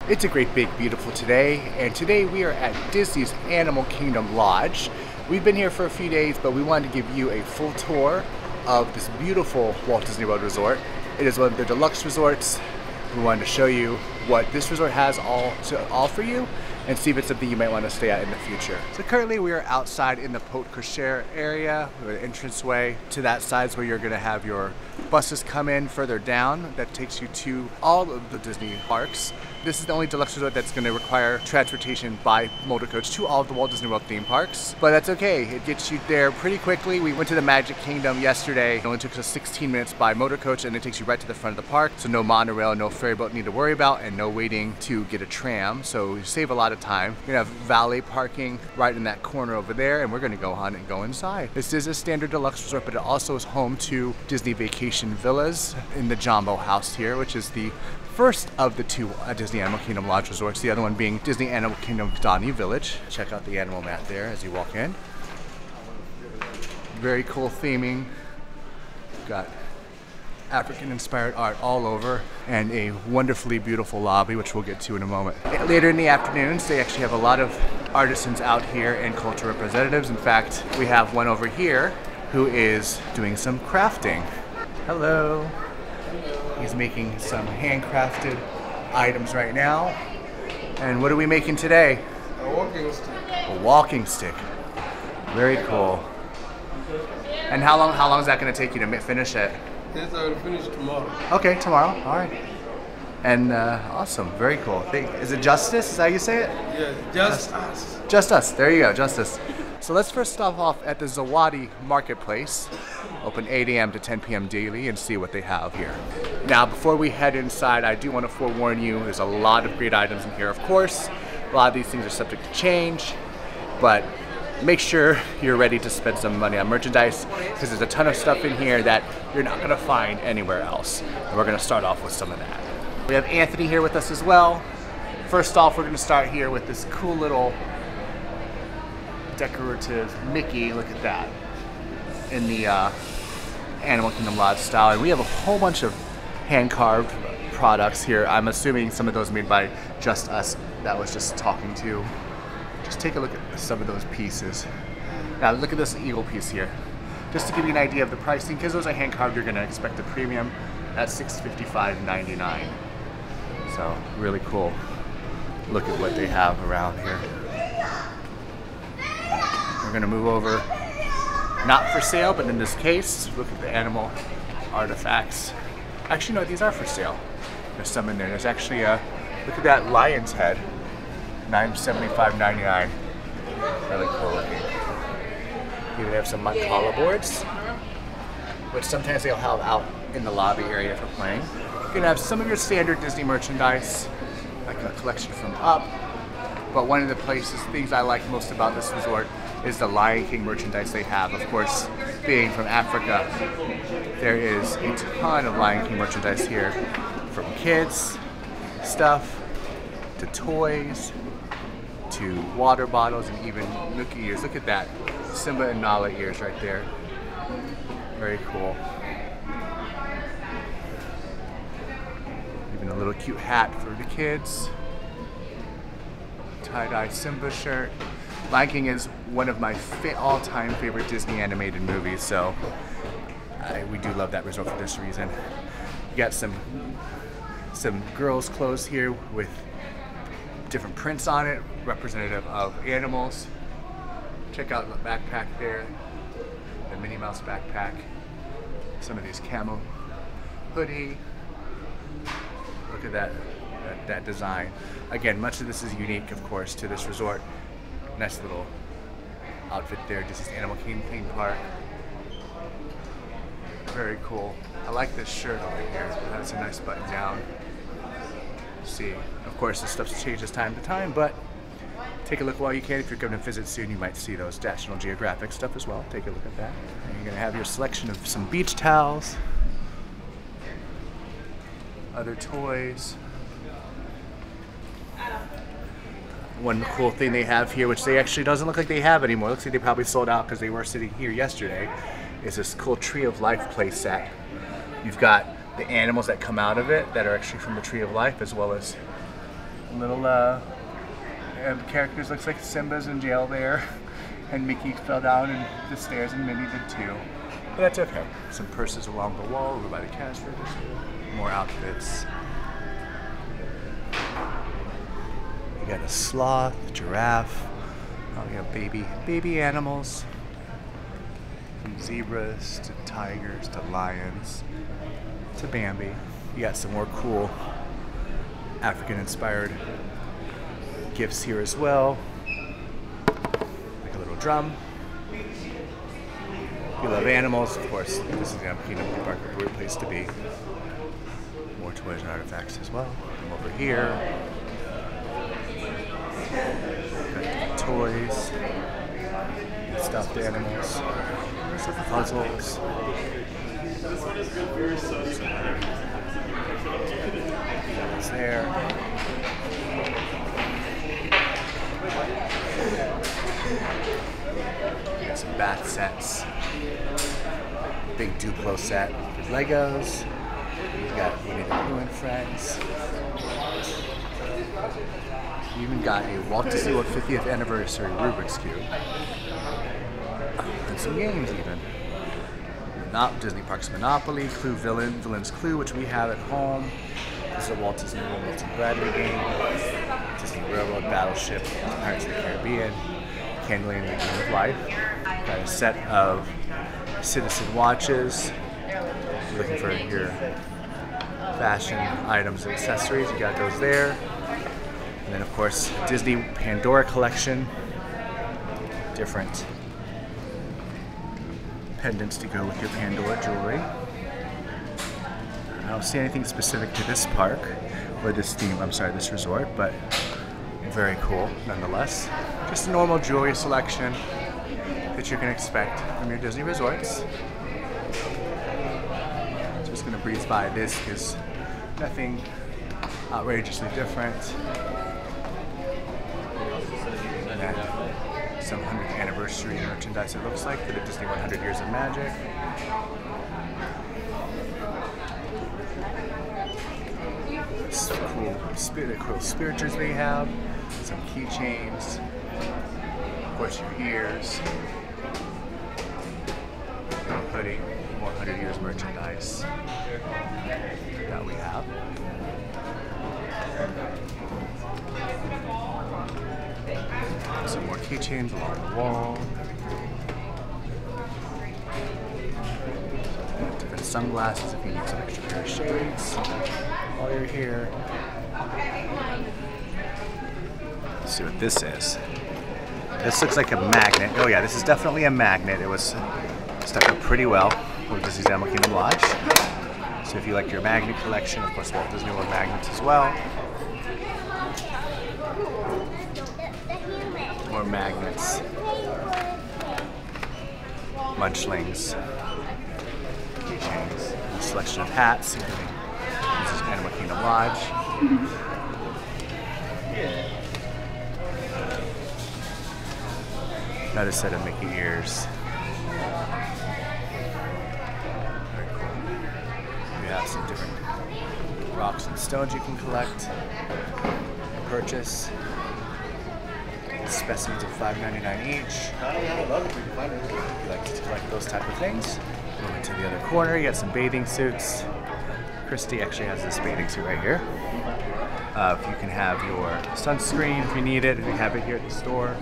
It's a great, big, beautiful today, and today we are at Disney's Animal Kingdom Lodge. We've been here for a few days, but we wanted to give you a full tour of this beautiful Walt Disney World resort. It is one of the deluxe resorts. We wanted to show you what this resort has to offer you and see if it's something you might want to stay at in the future. So currently we are outside in the Porte-cochère area, the entranceway. To that side is where you're going to have your buses come in further down. That takes you to all of the Disney parks. This is the only deluxe resort that's going to require transportation by motor coach to all of the Walt Disney World theme parks. But that's okay, it gets you there pretty quickly. We went to the Magic Kingdom yesterday. It only took us 16 minutes by motor coach, and it takes you right to the front of the park. So no monorail, no ferry boat need to worry about, and no waiting to get a tram. So you save a lot of time. You're gonna have valet parking right in that corner over there, and we're gonna go on and go inside. This is a standard deluxe resort, but it also is home to Disney Vacation Villas in the Jumbo House here, which is the first of the two Disney Animal Kingdom Lodge resorts, the other one being Disney Animal Kingdom Donny Village. Check out the animal mat there as you walk in. Very cool theming. Got African-inspired art all over, and a wonderfully beautiful lobby, which we'll get to in a moment. Later in the afternoons, they actually have a lot of artisans out here and cultural representatives. In fact, we have one over here who is doing some crafting. Hello. He's making some handcrafted items right now. And what are we making today? A walking stick. A walking stick. Very cool. And how long is that going to take you to finish it? Yes, I will finish tomorrow. Okay, tomorrow. All right. And awesome. Very cool. Is it Justus? Is that how you say it? Yes, just us. Just us. There you go, Justus. So let's first stop off at the Zawadi Marketplace, open 8 a.m. to 10 p.m. daily, and see what they have here. Now, before we head inside, I do want to forewarn you, there's a lot of great items in here, of course. A lot of these things are subject to change, but make sure you're ready to spend some money on merchandise, because there's a ton of stuff in here that you're not going to find anywhere else. And we're going to start off with some of that. We have Anthony here with us as well. First off, we're going to start here with this cool little decorative Mickey. Look at that, in the Animal Kingdom Lodge style. And we have a whole bunch of hand-carved products here. I'm assuming some of those made by Just Us that I was just talking to. Just take a look at some of those pieces. Now look at this eagle piece here. Just to give you an idea of the pricing, because those are hand-carved, you're going to expect a premium at $655.99. So really cool. Look at what they have around here. We're going to move over, not for sale, but in this case, look at the animal artifacts. Actually, no, these are for sale. There's some in there. There's actually a, look at that lion's head, $975.99. Really cool looking. Here they have some Mancala boards, which sometimes they'll have out in the lobby area for playing. You're going to have some of your standard Disney merchandise, like a collection from Up. But one of the things I like most about this resort is the Lion King merchandise they have. Of course, being from Africa, there is a ton of Lion King merchandise here, from kids stuff to toys to water bottles and even Nookie ears. Look at that, Simba and Nala ears right there. Very cool. Even a little cute hat for the kids. Tie-dye Simba shirt. Lion King is one of my all-time favorite Disney animated movies, so we do love that resort for this reason. You got some girls' clothes here with different prints on it, representative of animals. Check out the backpack there, the Minnie Mouse backpack. Some of these camo hoodie. Look at that design. Again, much of this is unique, of course, to this resort. Nice little outfit there. This is Animal Kingdom theme park. Very cool. I like this shirt over here. That's a nice button down. See, of course, this stuff changes time to time, but take a look while you can. If you're going to visit soon, you might see those National Geographic stuff as well. Take a look at that. And you're going to have your selection of some beach towels, other toys. One cool thing they have here, which they actually doesn't look like they have anymore, looks like they probably sold out because they were sitting here yesterday, is this cool Tree of Life play set. You've got the animals that come out of it that are actually from the Tree of Life, as well as Little characters, looks like Simba's in jail there, and Mickey fell down the stairs, and Minnie did too. But that's okay. Some purses along the wall over by the cash register. More outfits. You got a sloth, a giraffe. Oh, you got baby animals. From zebras to tigers to lions to Bambi. You got some more cool African-inspired gifts here as well. Like a little drum. If you love animals, of course, this is the Kingdom Park, a great place to be. More toys and artifacts as well. Come over here. Got toys, stuffed animals, puzzles. It's there. Got some bath sets. Big Duplo set with Legos. We've got Winnie the Pooh and Friends. We even got a Walt Disney World 50th Anniversary Rubik's Cube. And some games even. Not Disney Parks Monopoly, Clue Villain's Clue, which we have at home. This is a Walt Disney World Milton Bradley game. Disney Railroad, Battleship, Pirates of the Caribbean, Candling the Game of Life. Got a set of Citizen watches. If you're looking for your fashion items and accessories, you got those there. And then of course, Disney Pandora collection. Different pendants to go with your Pandora jewelry. I don't see anything specific to this park or this theme, this resort, but very cool nonetheless. Just a normal jewelry selection that you can expect from your Disney resorts. Just gonna breeze by this because nothing outrageously different. And then some 100th anniversary merchandise, it looks like, for the Disney 100 Years of Magic. Some cool spirituals they have, some keychains, of course your ears, and hoodie, more 100 Years merchandise that we have. Some more keychains along the wall. Different sunglasses if you need some extra pair of shades while you're here. Let's see what this is. This looks like a magnet. Oh yeah, this is definitely a magnet. It was stuck up pretty well with Disney's Animal Kingdom Lodge. So if you like your magnet collection, of course Walt Disney World magnets as well. More magnets. Munchlings. Keychains. A selection of hats, including this is Animal Kingdom Lodge. Another set of Mickey ears. Very cool. We have some different rocks and stones you can collect, purchase. Specimens of $5.99 each. If you like to collect those type of things, go into the other corner. You got some bathing suits. Christy actually has this bathing suit right here. If you can have your sunscreen if you need it, we have it here at the store.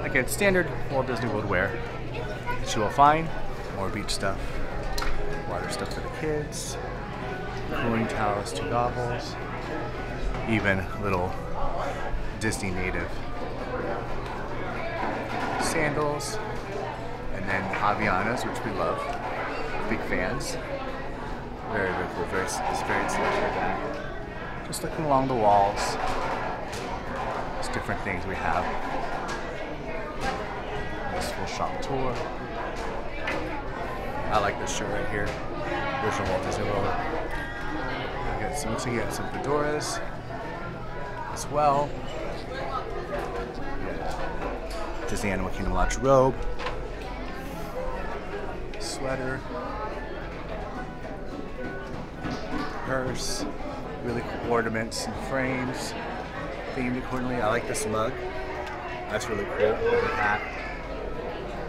Like a standard Walt Disney World wear that you will find. More beach stuff, water stuff for the kids, cooling towels, 2 goggles, even little Disney native sandals, and then Avianas, which we love, big fans. Very, very cool. It's very selective. Just looking along the walls, there's different things we have. This full shop tour. I like this shirt right here. Original Walt Disney World. Looks like you got some fedoras as well. Disney Animal Kingdom Lodge robe, sweater, purse, really cool ornaments and frames. themed accordingly. I like this mug. That's really cool. With the hat.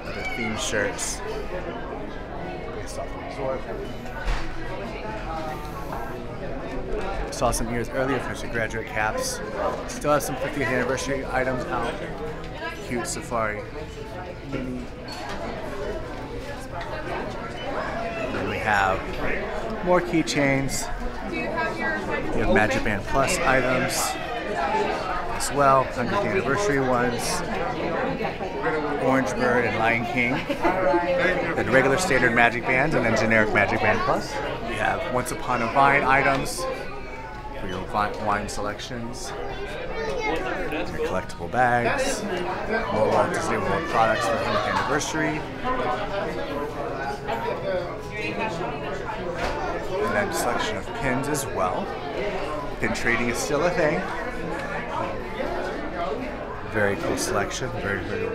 Other themed shirts. Based off the resort. Saw some ears earlier for some graduate caps. Still have some 50th anniversary items out. Cute safari mini. And then we have more keychains. We have Magic Band Plus items as well, 100th anniversary ones. Orange Bird and Lion King. Then regular standard Magic Bands and then generic Magic Band Plus. We have Once Upon a Vine items for your wine selections. Your collectible bags. More Walt Disney World products for 100th anniversary. And then a selection of pins as well. Pin trading is still a thing. Very cool selection, very, very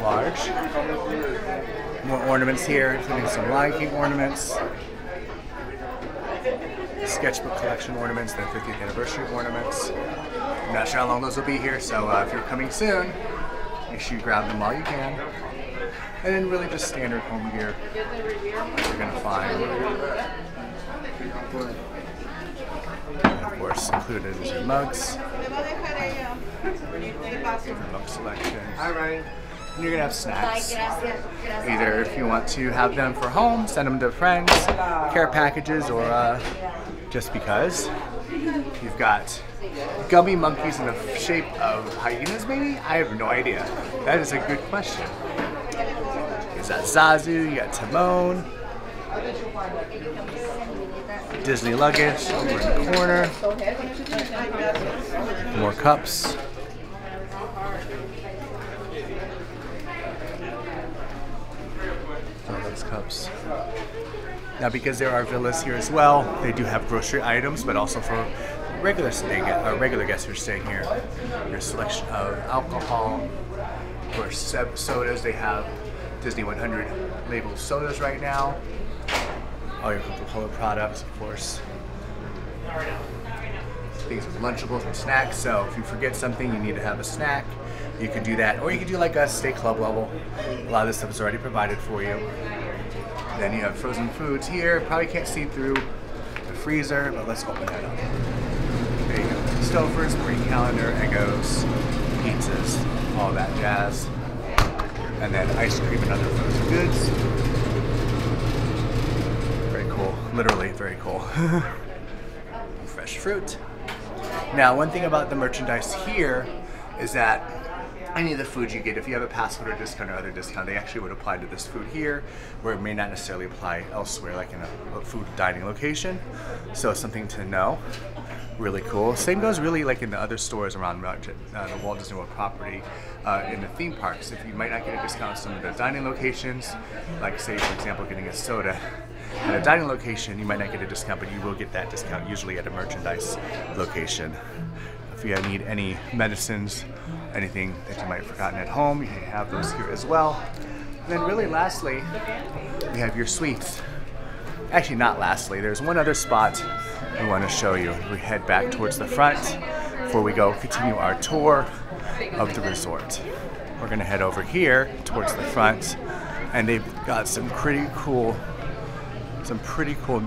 large. More ornaments here, including some Lion King ornaments. Sketchbook collection ornaments, then 50th anniversary ornaments. I'm not sure how long those will be here, so if you're coming soon, make sure you grab them while you can. And then really just standard home gear that you're gonna find. And of course, included is your mugs. Different mug selections. And you're gonna have snacks. Either if you want to have them for home, send them to friends, care packages, or just because. You've got gummy monkeys in the shape of hyenas, maybe? I have no idea. That is a good question. Is that Zazu? You got Timon. Disney luggage over in the corner. More cups. All those cups. Now, because there are villas here as well, they do have grocery items, but also for regular guests who are staying here. There's a selection of alcohol. Of course, sodas. They have Disney 100 labeled sodas right now. All your Coca-Cola products, of course. Things with Lunchables and snacks. So if you forget something, you need to have a snack, you can do that. Or you can do like us, stay club level. A lot of this stuff is already provided for you. Then you have frozen foods here. Probably can't see through the freezer, but let's open that up. There you go. Stouffer's, Marine Calendar, Eggos, pizzas, all that jazz. And then ice cream and other frozen goods. Very cool. Literally very cool. Fresh fruit. Now, one thing about the merchandise here is that any of the food you get, if you have a pass holder discount or other discount, they actually would apply to this food here, where it may not necessarily apply elsewhere, like in a food dining location. So it's something to know. Really cool. Same goes really like in the other stores around the Walt Disney World property, in the theme parks. If you might not get a discount on some of the dining locations, like say for example getting a soda at a dining location, you might not get a discount, but you will get that discount usually at a merchandise location. If you need any medicines, anything that you might have forgotten at home, you have those here as well. And then really lastly, we have your sweets. Actually not lastly, there's one other spot we want to show you. We head back towards the front before we go continue our tour of the resort. We're going to head over here towards the front, and they've got some pretty cool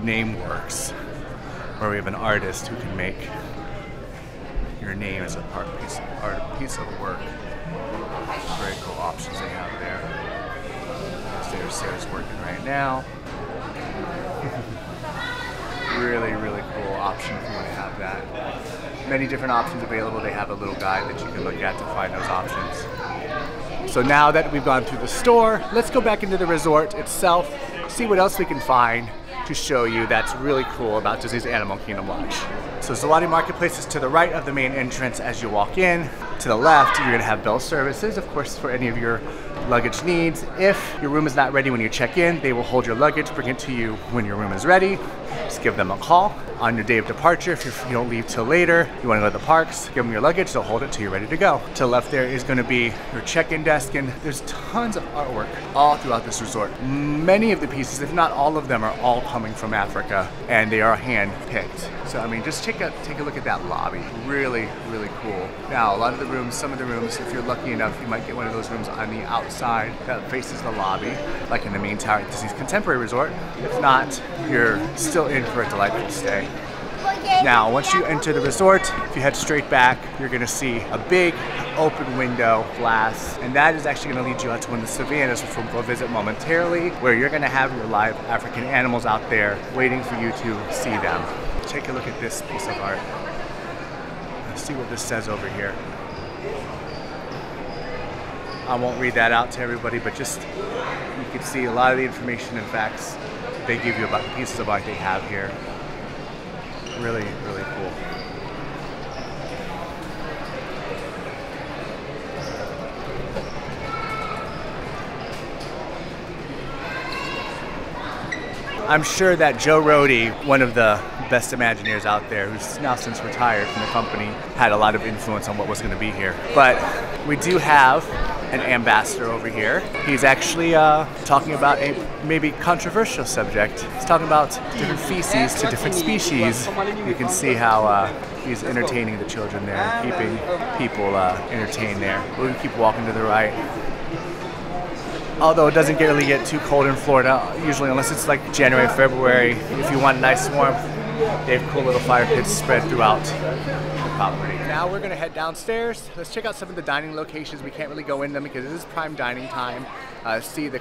name works where we have an artist who can make your name as a piece of work. Very cool options they have there. Sarah's working right now. Really, really cool option if you want to have that. Many different options available. They have a little guide that you can look at to find those options. So now that we've gone through the store, let's go back into the resort itself, see what else we can find to show you that's really cool about Disney's Animal Kingdom Lodge. So Zawadi Marketplace is to the right of the main entrance as you walk in. To the left, you're going to have bell services, of course, for any of your luggage needs. If your room is not ready when you check in, they will hold your luggage, bring it to you when your room is ready. Just give them a call. On your day of departure, if you don't leave till later, you want to go to the parks, give them your luggage, they'll hold it till you're ready to go. To the left there is going to be your check-in desk, and there's tons of artwork all throughout this resort. Many of the pieces, if not all of them, are all coming from Africa, and they are hand-picked. So I mean, just take a look at that lobby. Really, really cool. Now, a lot of the rooms, some of the rooms, if you're lucky enough, you might get one of those rooms on the outside that faces the lobby, like in the main tower at Disney's Contemporary Resort. If not, you're still in for a delightful stay. Now, once you enter the resort, if you head straight back, you're gonna see a big open window glass, and that is actually gonna lead you out to one of the savannas, which we'll go visit momentarily, where you're gonna have your live African animals out there waiting for you to see them. Take a look at this piece of art. Let's see what this says over here. I won't read that out to everybody, but just you can see a lot of the information and facts they give you about the pieces of art they have here. Really, really cool. I'm sure that Joe Rohde, one of the best Imagineers out there, who's now since retired from the company, had a lot of influence on what was going to be here. But we do have an ambassador over here. He's actually talking about a maybe controversial subject. He's talking about different feces to different species. You can see how he's entertaining the children there, keeping people entertained there. We're gonna keep walking to the right. Although it doesn't really get too cold in Florida, usually, unless it's like January, February. If you want nice warmth, they have cool little fire pits spread throughout the property. Now we're gonna head downstairs. Let's check out some of the dining locations. We can't really go in them because it is prime dining time. See the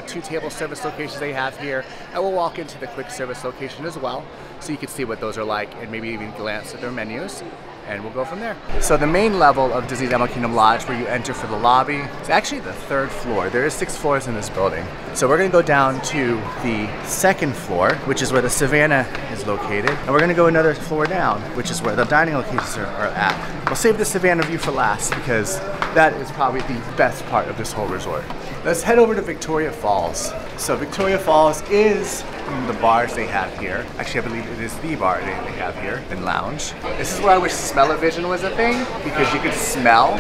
two table service locations they have here, and we'll walk into the quick service location as well, so you can see what those are like and maybe even glance at their menus. And we'll go from there. So the main level of Disney's Animal Kingdom Lodge, where you enter for the lobby, is actually the 3rd floor. There is 6 floors in this building. So we're gonna go down to the 2nd floor, which is where the Savannah is located. And we're gonna go another floor down, which is where the dining locations are at. We'll save the Savannah view for last because that is probably the best part of this whole resort. Let's head over to Victoria Falls. So Victoria Falls is the bars they have here. Actually, I believe it is the bar they have here and lounge. This is where I wish smell-o-vision was a thing, because you could smell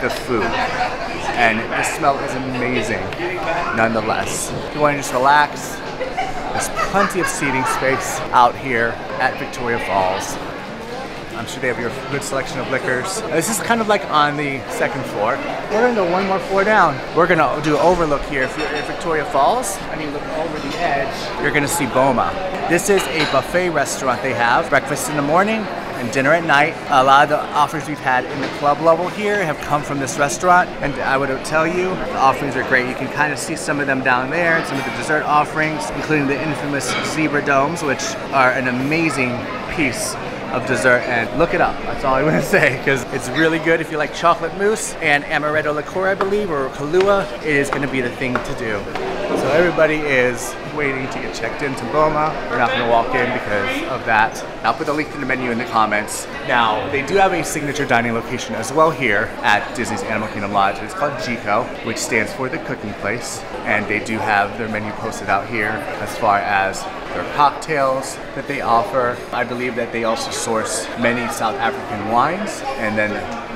the food. And the smell is amazing, nonetheless. If you want to just relax, there's plenty of seating space out here at Victoria Falls. I'm sure they have your good selection of liquors. This is kind of like on the 2nd floor. We're gonna go one more floor down. We're gonna do an overlook here. If you're at Victoria Falls and you look over the edge, you're gonna see Boma. This is a buffet restaurant they have. Breakfast in the morning and dinner at night. A lot of the offerings we've had in the club level here have come from this restaurant, and I would tell you, the offerings are great. You can kind of see some of them down there, and some of the dessert offerings, including the infamous zebra domes, which are an amazing piece of dessert, and look it up. That's all I want to say, because it's really good. If you like chocolate mousse and amaretto liqueur, I believe, or Kahlua, it is going to be the thing to do. So everybody is waiting to get checked into Boma. We're not going to walk in because of that. I'll put the link to the menu in the comments. Now, they do have a signature dining location as well here at Disney's Animal Kingdom Lodge. It's called Jiko, which stands for the cooking place. And they do have their menu posted out here as far as their cocktails that they offer. I believe that they also source many South African wines, and then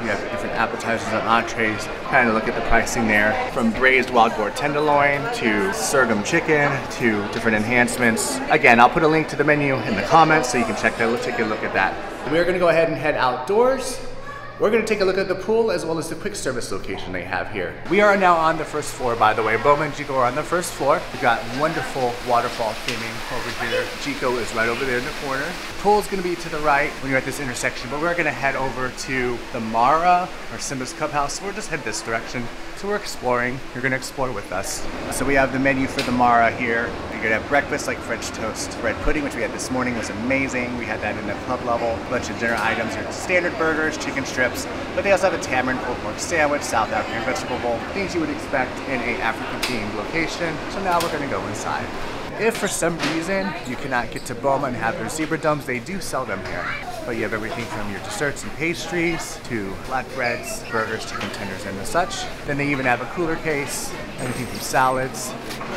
you have different appetizers and entrees. Kind of look at the pricing there, from braised wild boar tenderloin to sorghum chicken to different enhancements. Again, I'll put a link to the menu in the comments so you can take a look at that. We're gonna go ahead and head outdoors. We're going to take a look at the pool as well as the quick service location they have here. We are now on the 1st floor, by the way. Boma and Jiko are on the 1st floor. We've got wonderful waterfall theming over here. Jiko is right over there in the corner. The pool is going to be to the right when you're at this intersection, but we're going to head over to the Mara, or Simba's Cub House. We'll just head this direction. So we're exploring. You're going to explore with us. So we have the menu for the Mara here. You're going to have breakfast like French toast bread pudding, which we had this morning, was amazing. We had that in the club level. A bunch of dinner items. Your standard burgers, chicken strips, but they also have a tamarind pulled pork sandwich, South African vegetable bowl, things you would expect in an African-themed location. So now we're going to go inside. If for some reason you cannot get to Boma and have their zebra domes, they do sell them here. but you have everything from your desserts and pastries to flatbreads, burgers, chicken tenders, and such. Then they even have a cooler case, anything from salads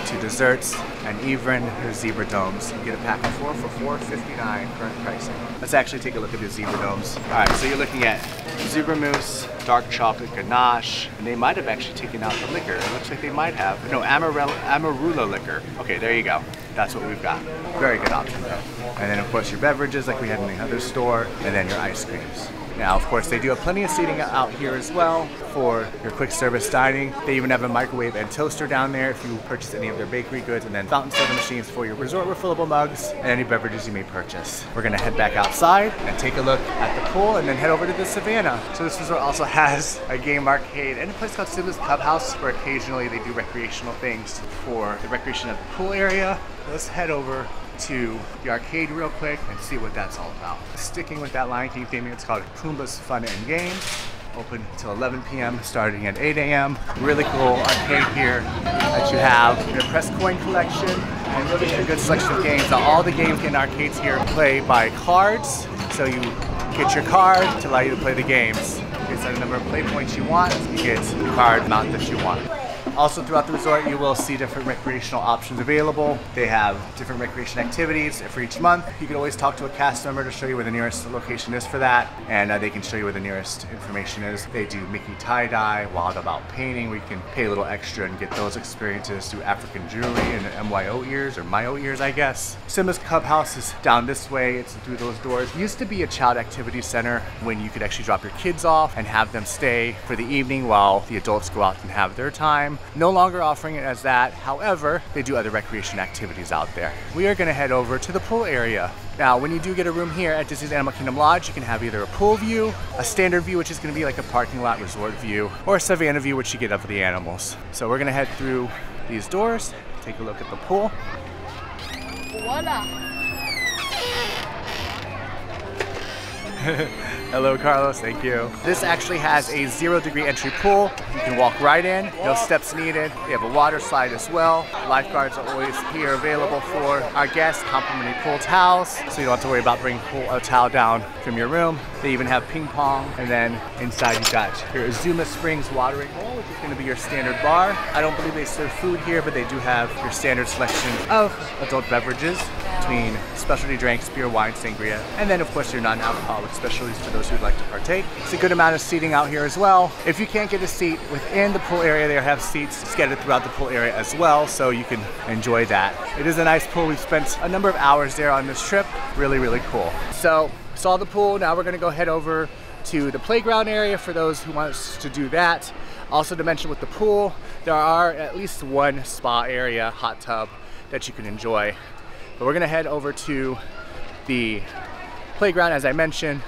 to desserts, and even their zebra domes. You get a pack of 4 for $4.59 current pricing. Let's actually take a look at the zebra domes. All right, so you're looking at zebra mousse, dark chocolate ganache, and they might have actually taken out the liquor. It looks like they might have. No, Amarula liquor. Okay, there you go. That's what we've got. Very good option though. And then of course your beverages like we had in the other store, and then your ice creams. Now, of course, they do have plenty of seating out here as well for your quick service dining. They even have a microwave and toaster down there if you purchase any of their bakery goods, and then fountain soda machines for your resort refillable mugs and any beverages you may purchase. We're gonna head back outside and take a look at the pool and then head over to the savannah. So this resort also has a game arcade and a place called Simba's Clubhouse where occasionally they do recreational things for the recreation of the pool area. Let's head over to the arcade real quick and see what that's all about. Sticking with that Lion King theme, it's called Pumbaa's Fun and Games. Open till 11 p.m. starting at 8 a.m. Really cool arcade here that you have. Your press coin collection and really a good selection of games. Now all the games in arcades here play by cards, so you get your card to allow you to play the games. You set a number of play points you want, you get the card amount that you want. Also throughout the resort you will see different recreational options available. They have different recreation activities for each month. You can always talk to a cast member to show you where the nearest location is for that, and they can show you where the nearest information is. They do Mickey tie-dye, Wild About painting, where you can pay a little extra and get those experiences through African jewelry and MYO ears, or Myo ears I guess. Simba's Clubhouse is down this way, it's through those doors. It used to be a child activity center when you could actually drop your kids off and have them stay for the evening while the adults go out and have their time. No longer offering it as that, however, they do other recreation activities out there. We are gonna head over to the pool area. Now, when you do get a room here at Disney's Animal Kingdom Lodge, you can have either a pool view, a standard view, which is gonna be like a parking lot resort view, or a savannah view, which you get of the animals. So we're gonna head through these doors, take a look at the pool. Voila! Hello, Carlos, thank you. This actually has a 0-degree entry pool. You can walk right in, no steps needed. They have a water slide as well. Lifeguards are always here available for our guests, complimentary pool towels, so you don't have to worry about bringing a towel down from your room. They even have ping pong, and then inside you got your Uzima Springs watering hole, which is gonna be your standard bar. I don't believe they serve food here, but they do have your standard selection of adult beverages between specialty drinks, beer, wine, sangria, and then of course your non-alcoholic specialties for those who'd like to partake. It's a good amount of seating out here as well. If you can't get a seat within the pool area, they have seats scattered throughout the pool area as well, so you can enjoy that. It is a nice pool. We've spent a number of hours there on this trip. Really, really cool. So, saw the pool. Now we're gonna go head over to the playground area for those who want to do that. Also to mention with the pool, there are at least one spa area, hot tub, that you can enjoy. But we're gonna head over to the playground, as I mentioned,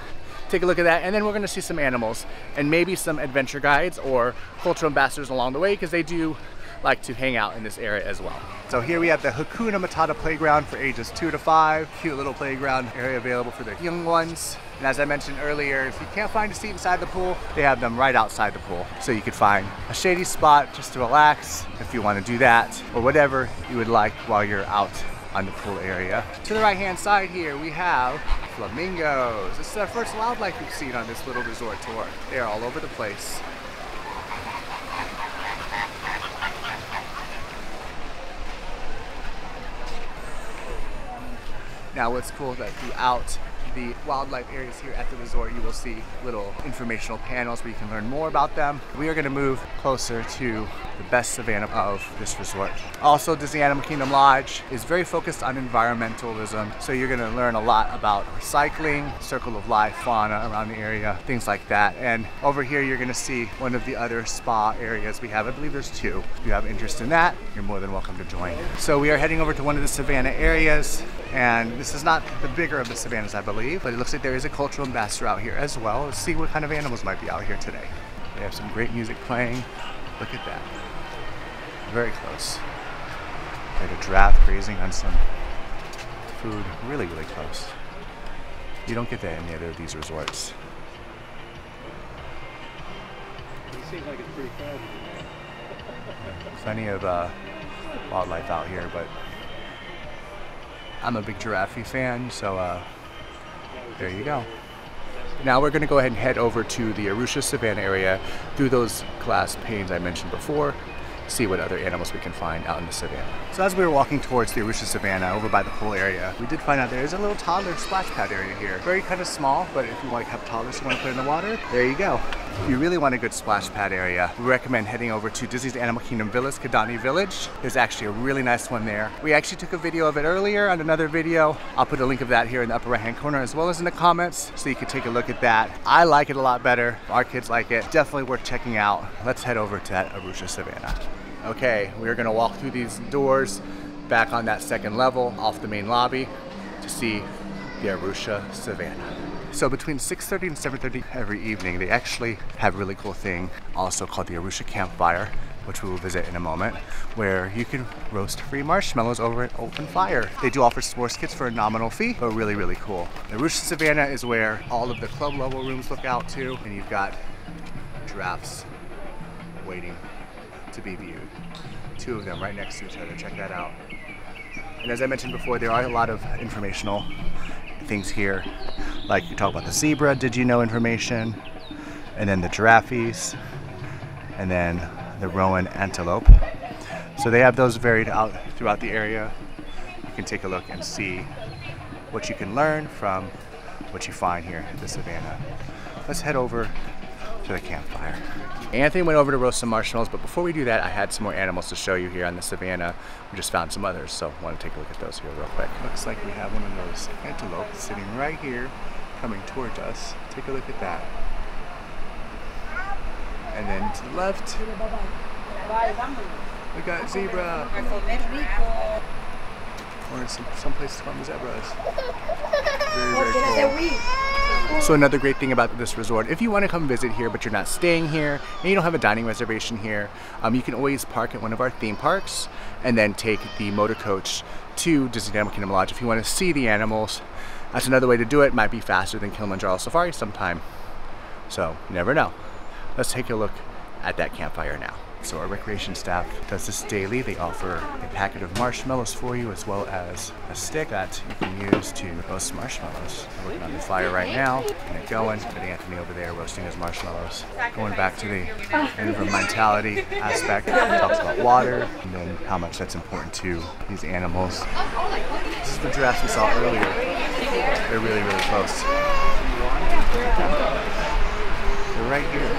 take a look at that, and then we're gonna see some animals and maybe some adventure guides or cultural ambassadors along the way, because they do like to hang out in this area as well. So here we have the Hakuna Matata playground for ages 2 to 5. Cute little playground area available for the young ones. And as I mentioned earlier, if you can't find a seat inside the pool, they have them right outside the pool. So you could find a shady spot just to relax if you want to do that, or whatever you would like while you're out on the pool area. To the right hand side here we have flamingos. This is our first wildlife we've seen on this little resort tour. They're all over the place. Now what's cool is that throughout the wildlife areas here at the resort, you will see little informational panels where you can learn more about them. We are going to move closer to the best savannah of this resort. Also, Disney Animal Kingdom Lodge is very focused on environmentalism, so you're going to learn a lot about recycling, circle of life, fauna around the area, things like that. And over here you're going to see one of the other spa areas we have. I believe there's 2. If you have interest in that, you're more than welcome to join. So we are heading over to one of the savannah areas, and this is not the bigger of the savannas, I believe, but it looks like there is a cultural ambassador out here as well. Let's see what kind of animals might be out here today. They have some great music playing. Look at that. Very close. They had a giraffe grazing on some food. Really, really close. You don't get that in any other of these resorts. It seems like it's pretty crowded. Plenty of wildlife out here, but I'm a big giraffe fan, so there you go. Now we're going to go ahead and head over to the Arusha Savannah area through those glass panes I mentioned before, see what other animals we can find out in the savannah. So as we were walking towards the Arusha Savannah over by the pool area, we did find out there is a little toddler splash pad area here. Very kind of small, but if you want to have toddlers you want to put in the water, there you go. If you really want a good splash pad area, we recommend heading over to Disney's Animal Kingdom Villas, Kidani Village. There's actually a really nice one there. We actually took a video of it earlier on another video. I'll put a link of that here in the upper right hand corner as well as in the comments so you can take a look at that. I like it a lot better. Our kids like it. Definitely worth checking out. Let's head over to that Arusha Savannah. Okay, we're gonna walk through these doors back on that second level off the main lobby to see the Arusha Savannah. So between 6:30 and 7:30 every evening, they actually have a really cool thing also called the Arusha Campfire, which we will visit in a moment, where you can roast free marshmallows over an open fire. They do offer s'mores kits for a nominal fee, but really, really cool. The Arusha Savannah is where all of the club level rooms look out to, and you've got giraffes waiting to be viewed. Two of them right next to each other, check that out. And as I mentioned before, there are a lot of informational things here, like you talk about the zebra, did you know information, and then the giraffes, and then the Roan antelope. So they have those varied out throughout the area. You can take a look and see what you can learn from what you find here at the savannah. Let's head over to the campfire. Anthony went over to roast some marshmallows, but before we do that, I had some more animals to show you here on the savannah. We just found some others, so I want to take a look at those here real quick. Looks like we have one of those antelopes sitting right here, coming towards us. Take a look at that. And then to the left, we got zebra. Or some places call them zebras. Very, very cool. So another great thing about this resort, if you want to come visit here but you're not staying here and you don't have a dining reservation here, you can always park at one of our theme parks and then take the motor coach to Disney Animal Kingdom Lodge if you want to see the animals. That's another way to do it. Might be faster than Kilimanjaro Safari sometime. So you never know. Let's take a look at that campfire now. So our recreation staff does this daily. They offer a packet of marshmallows for you as well as a stick that you can use to roast marshmallows. We're working on the fire right now, getting it going. Got Anthony over there roasting his marshmallows. Going back to the environmentality aspect, it talks about water and then how much that's important to these animals. This is the giraffes we saw earlier. They're really, really close. They're right here.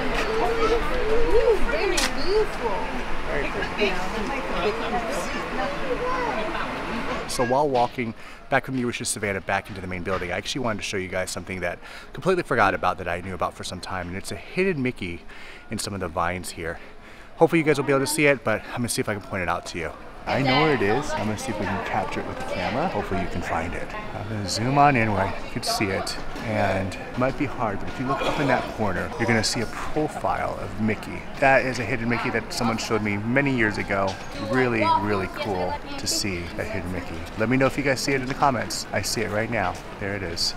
So while walking back from the Arusha Savannah back into the main building, I actually wanted to show you guys something that I completely forgot about that I knew about for some time, and it's a hidden Mickey in some of the vines here. Hopefully you guys will be able to see it, but I'm gonna see if I can point it out to you. I know where it is. I'm gonna see if we can capture it with the camera. Hopefully you can find it. I'm gonna zoom on in where you can see it. And it might be hard, but if you look up in that corner, you're gonna see a profile of Mickey. That is a hidden Mickey that someone showed me many years ago. Really, really cool to see that hidden Mickey. Let me know if you guys see it in the comments. I see it right now. There it is.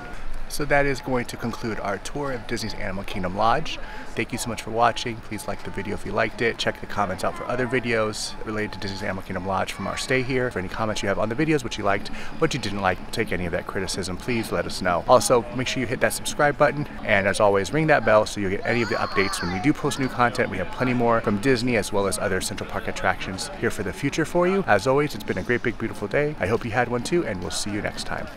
So that is going to conclude our tour of Disney's Animal Kingdom Lodge. Thank you so much for watching. Please like the video if you liked it. Check the comments out for other videos related to Disney's Animal Kingdom Lodge from our stay here. For any comments you have on the videos, what you liked, what you didn't like, take any of that criticism, please let us know. Also, make sure you hit that subscribe button, and as always, ring that bell so you'll get any of the updates when we do post new content. We have plenty more from Disney as well as other Central Park attractions here for the future for you. As always, it's been a great, big, beautiful day. I hope you had one too, and we'll see you next time.